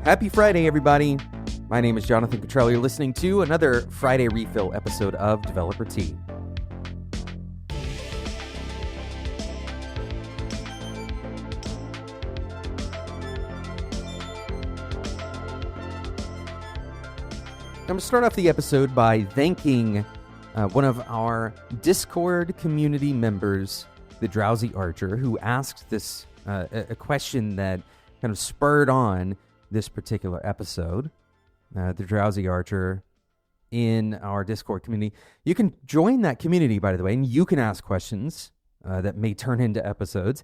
Happy Friday, everybody. My name is Jonathan Cottrell. You're listening to another Friday Refill episode of Developer Tea. I'm going to start off the episode by thanking one of our Discord community members, the Drowsy Archer, who asked this a question that kind of spurred on this particular episode. The Drowsy Archer in our Discord community. You can join that community, by the way, and you can ask questions that may turn into episodes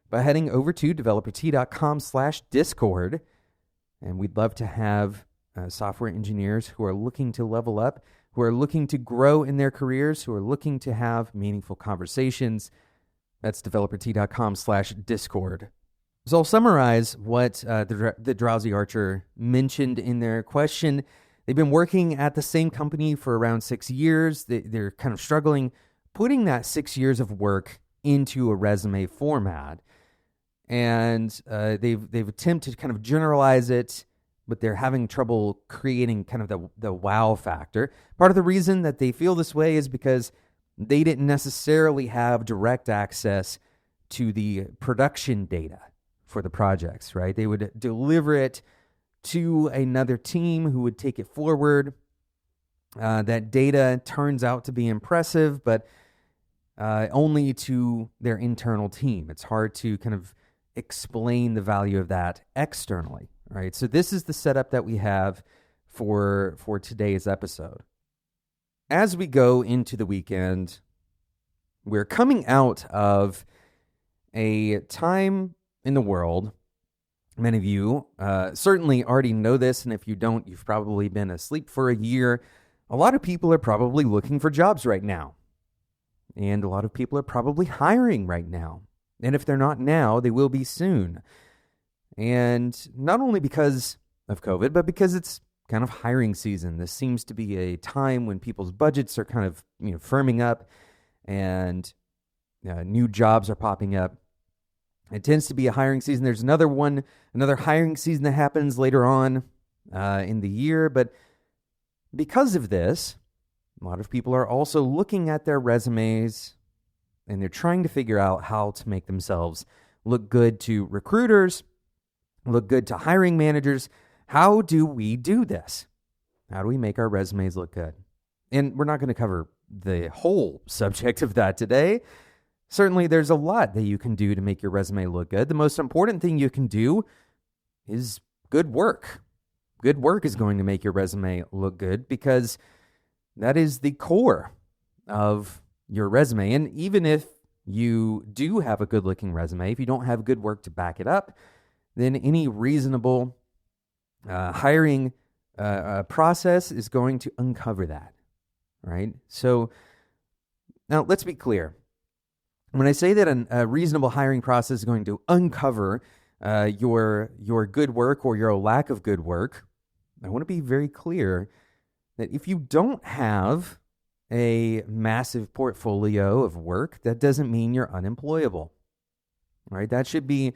by heading over to developertea.com/Discord. And we'd love to have software engineers who are looking to level up, who are looking to grow in their careers, who are looking to have meaningful conversations. That's developertea.com/Discord. So I'll summarize what the Drowsy Archer mentioned in their question. They've been working at the same company for around 6 years. They're kind of struggling putting that 6 years of work into a resume format. And they've attempted to kind of generalize it, but they're having trouble creating kind of the wow factor. Part of the reason that they feel this way is because they didn't necessarily have direct access to the production data for the projects, right? They would deliver it to another team who would take it forward. That data turns out to be impressive, but only to their internal team. It's hard to kind of explain the value of that externally, right? So this is the setup that we have for today's episode. As we go into the weekend, we're coming out of a time in the world. Many of you certainly already know this, and if you don't, you've probably been asleep for a year. A lot of people are probably looking for jobs right now, and a lot of people are probably hiring right now. And if they're not now, they will be soon. And not only because of COVID, but because it's kind of hiring season. This seems to be a time when people's budgets are kind of firming up, and new jobs are popping up. It tends to be a hiring season. There's another hiring season that happens later on in the year. But because of this, a lot of people are also looking at their resumes, and they're trying to figure out how to make themselves look good to recruiters, look good to hiring managers. How do we do this? How do we make our resumes look good? And we're not going to cover the whole subject of that today. Certainly, there's a lot that you can do to make your resume look good. The most important thing you can do is good work. Good work is going to make your resume look good because that is the core of your resume. And even if you do have a good-looking resume, if you don't have good work to back it up, then any reasonable hiring process is going to uncover that, right? So now let's be clear. When I say that a reasonable hiring process is going to uncover your good work or your lack of good work, I want to be very clear that if you don't have a massive portfolio of work, that doesn't mean you're unemployable, right? That should be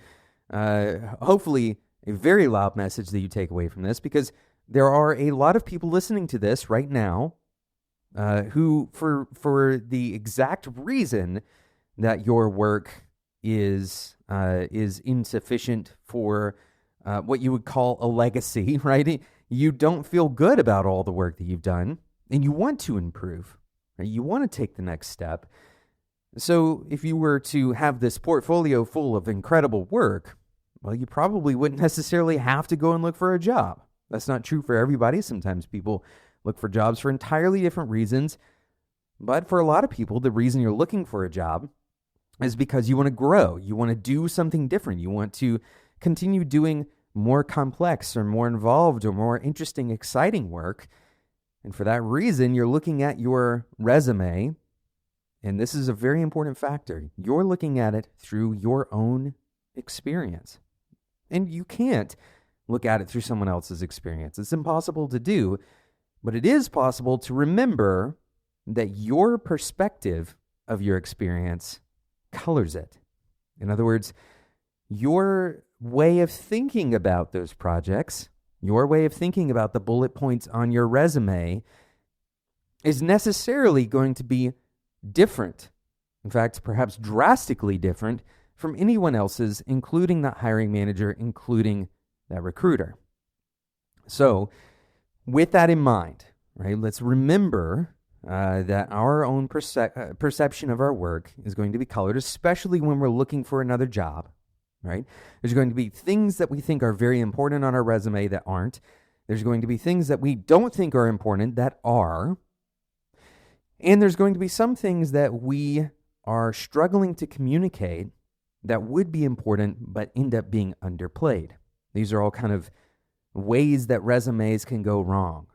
hopefully a very loud message that you take away from this, because there are a lot of people listening to this right now who, for the exact reason that your work is insufficient for what you would call a legacy, right? You don't feel good about all the work that you've done, and you want to improve, right? You want to take the next step. So if you were to have this portfolio full of incredible work, well, you probably wouldn't necessarily have to go and look for a job. That's not true for everybody. Sometimes people look for jobs for entirely different reasons. But for a lot of people, the reason you're looking for a job is because you want to grow. You want to do something different. You want to continue doing more complex or more involved or more interesting, exciting work. And for that reason, you're looking at your resume, and this is a very important factor. You're looking at it through your own experience. And you can't look at it through someone else's experience. It's impossible to do, but it is possible to remember that your perspective of your experience colors it. In other words, your way of thinking about those projects Your way of thinking about the bullet points on your resume is necessarily going to be different. In fact, perhaps drastically different from anyone else's, including that hiring manager, including that recruiter. So with that in mind, right, let's remember that our own perception of our work is going to be colored, especially when we're looking for another job, right? There's going to be things that we think are very important on our resume that aren't. There's going to be things that we don't think are important that are. And there's going to be some things that we are struggling to communicate that would be important but end up being underplayed. These are all kind of ways that resumes can go wrong.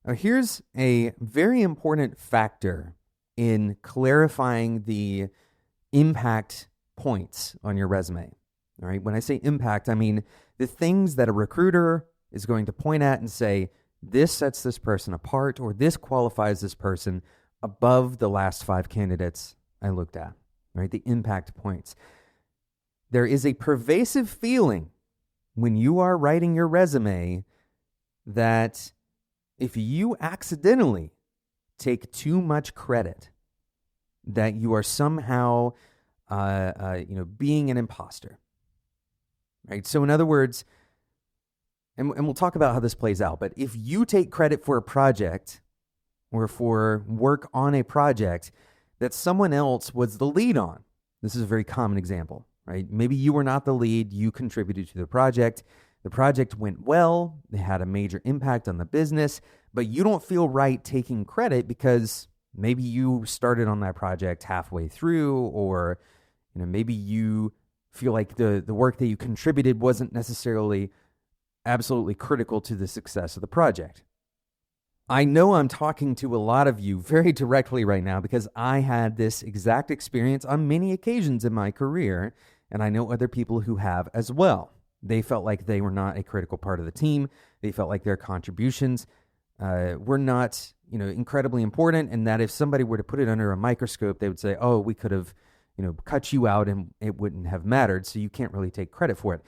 Now, here's a very important factor in clarifying the impact points on your resume. All right, when I say impact, I mean the things that a recruiter is going to point at and say, this sets this person apart, or this qualifies this person above the last 5 candidates I looked at, right? The impact points. There is a pervasive feeling when you are writing your resume that if you accidentally take too much credit, that you are somehow, being an imposter, right? So in other words, and we'll talk about how this plays out, but if you take credit for a project or for work on a project that someone else was the lead on, this is a very common example, right? Maybe you were not the lead, you contributed to the project went well, they had a major impact on the business, but you don't feel right taking credit because maybe you started on that project halfway through, or maybe you feel like the work that you contributed wasn't necessarily absolutely critical to the success of the project. I know I'm talking to a lot of you very directly right now because I had this exact experience on many occasions in my career, and I know other people who have as well. They felt like they were not a critical part of the team. They felt like their contributions were not, incredibly important, and that if somebody were to put it under a microscope, they would say, oh, we could have, cut you out and it wouldn't have mattered, so you can't really take credit for it.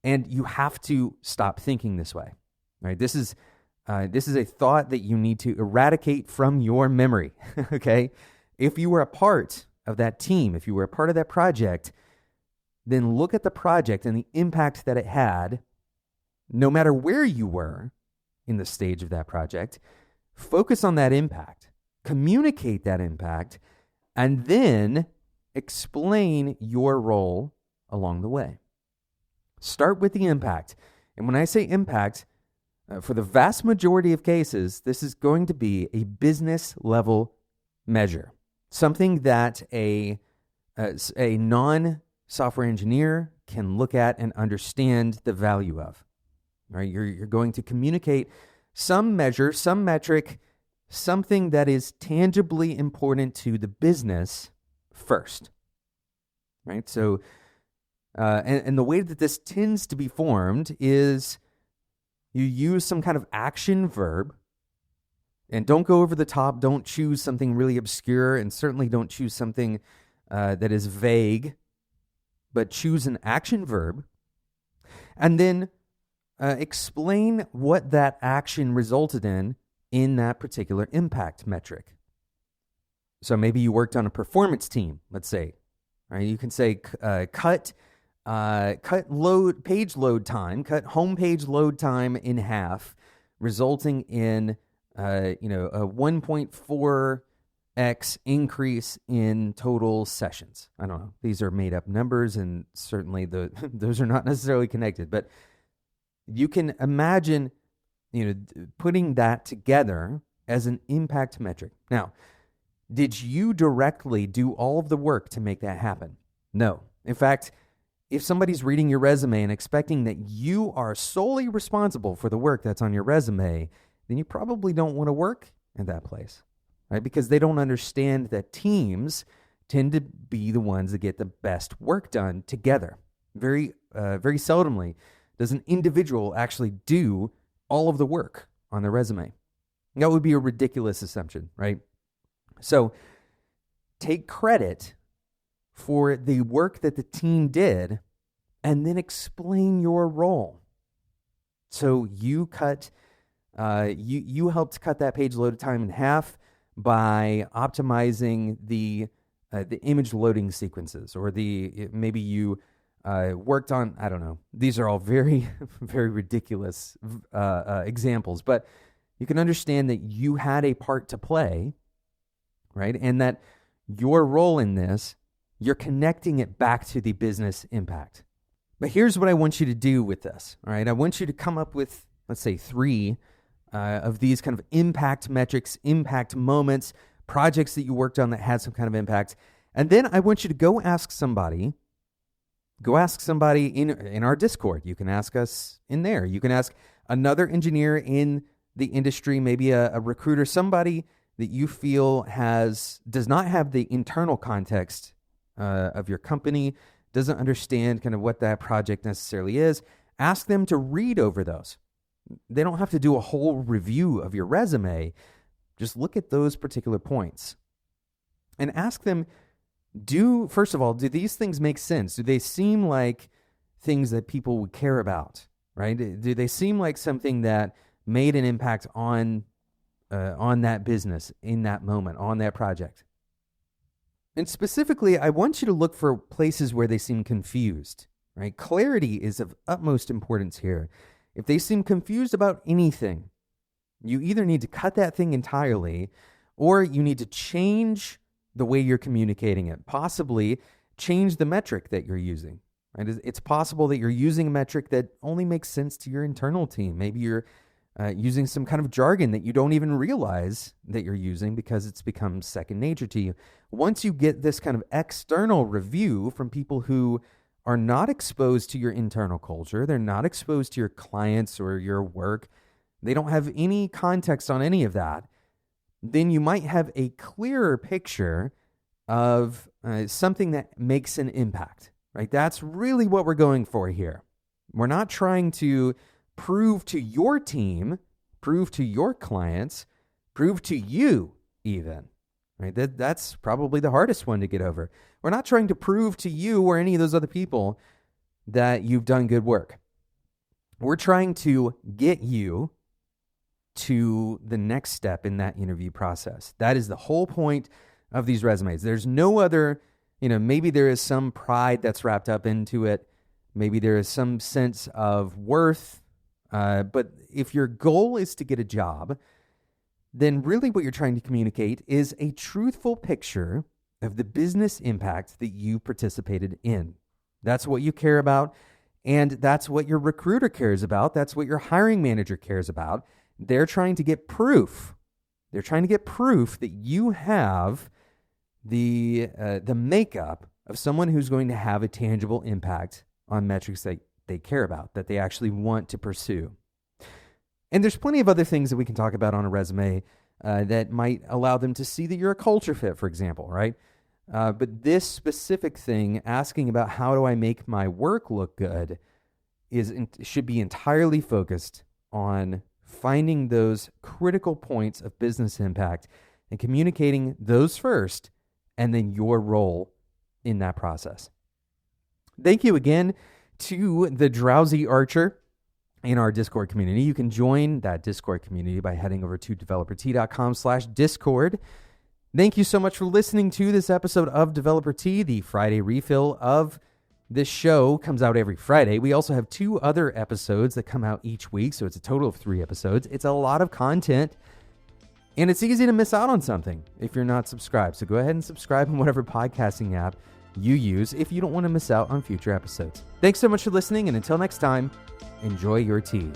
And you have to stop thinking this way, right? This is a thought that you need to eradicate from your memory, okay? If you were a part of that team, if you were a part of that project, then look at the project and the impact that it had, no matter where you were in the stage of that project. Focus on that impact, communicate that impact, and then explain your role along the way. Start with the impact. And when I say impact, for the vast majority of cases, this is going to be a business level measure, something that a non-software engineer can look at and understand the value of. Right? You're going to communicate some measure, some metric, something that is tangibly important to the business first. Right? So, and the way that this tends to be formed is you use some kind of action verb, and don't go over the top. Don't choose something really obscure, and certainly don't choose something that is vague, but choose an action verb, and then explain what that action resulted in that particular impact metric. So maybe you worked on a performance team, let's say, right? You can say cut page load time, cut homepage load time in half, resulting in a 1.4x increase in total sessions. I don't know. These are made up numbers, and certainly those are not necessarily connected, but you can imagine, putting that together as an impact metric. Now, did you directly do all of the work to make that happen? No. In fact, if somebody's reading your resume and expecting that you are solely responsible for the work that's on your resume, then you probably don't want to work in that place, right? Because they don't understand that teams tend to be the ones that get the best work done together. Very seldomly does an individual actually do all of the work on their resume. That would be a ridiculous assumption, right? So take credit for the work that the team did and then explain your role. So you helped cut that page load time in half by optimizing the image loading sequences, or maybe you worked on, I don't know. These are all very, very ridiculous examples, but you can understand that you had a part to play, right? And that your role in this, you're connecting it back to the business impact. But here's what I want you to do with this, all right? I want you to come up with, let's say, 3 of these kind of impact metrics, impact moments, projects that you worked on that had some kind of impact. And then I want you to go ask somebody in our Discord. You can ask us in there. You can ask another engineer in the industry, maybe a recruiter, somebody that you feel does not have the internal context of your company, doesn't understand kind of what that project necessarily is. Ask them to read over those. They don't have to do a whole review of your resume. Just look at those particular points and ask them, first of all, do these things make sense? Do they seem like things that people would care about, right? Do they seem like something that made an impact on that business in that moment, on that project? And specifically, I want you to look for places where they seem confused, right? Clarity is of utmost importance here. If they seem confused about anything, you either need to cut that thing entirely, or you need to change the way you're communicating it, possibly change the metric that you're using, right? It's possible that you're using a metric that only makes sense to your internal team. Maybe you're using some kind of jargon that you don't even realize that you're using because it's become second nature to you. Once you get this kind of external review from people who are not exposed to your internal culture, they're not exposed to your clients or your work, they don't have any context on any of that, then you might have a clearer picture of something that makes an impact, right? That's really what we're going for here. We're not trying to prove to your team, prove to your clients, prove to you even, right? That's probably the hardest one to get over. We're not trying to prove to you or any of those other people that you've done good work. We're trying to get you to the next step in that interview process. That is the whole point of these resumes. There's no other, maybe there is some pride that's wrapped up into it. Maybe there is some sense of worth. But if your goal is to get a job, then really what you're trying to communicate is a truthful picture of the business impact that you participated in. That's what you care about, and that's what your recruiter cares about. That's what your hiring manager cares about. They're trying to get proof. They're trying to get proof that you have the makeup of someone who's going to have a tangible impact on metrics that they care about, that they actually want to pursue. And there's plenty of other things that we can talk about on a resume that might allow them to see that you're a culture fit, for example, right? But this specific thing, asking about how do I make my work look good, should be entirely focused on finding those critical points of business impact and communicating those first, and then your role in that process. Thank you again to the Drowsy Archer in our Discord community. You can join that Discord community by heading over to developer-t.com/Discord. Thank you so much for listening to this episode of Developer Tea. The Friday refill of this show comes out every Friday. We also have 2 other episodes that come out each week, so it's a total of 3 episodes. It's a lot of content, and it's easy to miss out on something if you're not subscribed. So go ahead and subscribe in whatever podcasting app you use if you don't want to miss out on future episodes. Thanks so much for listening, and until next time, enjoy your tea.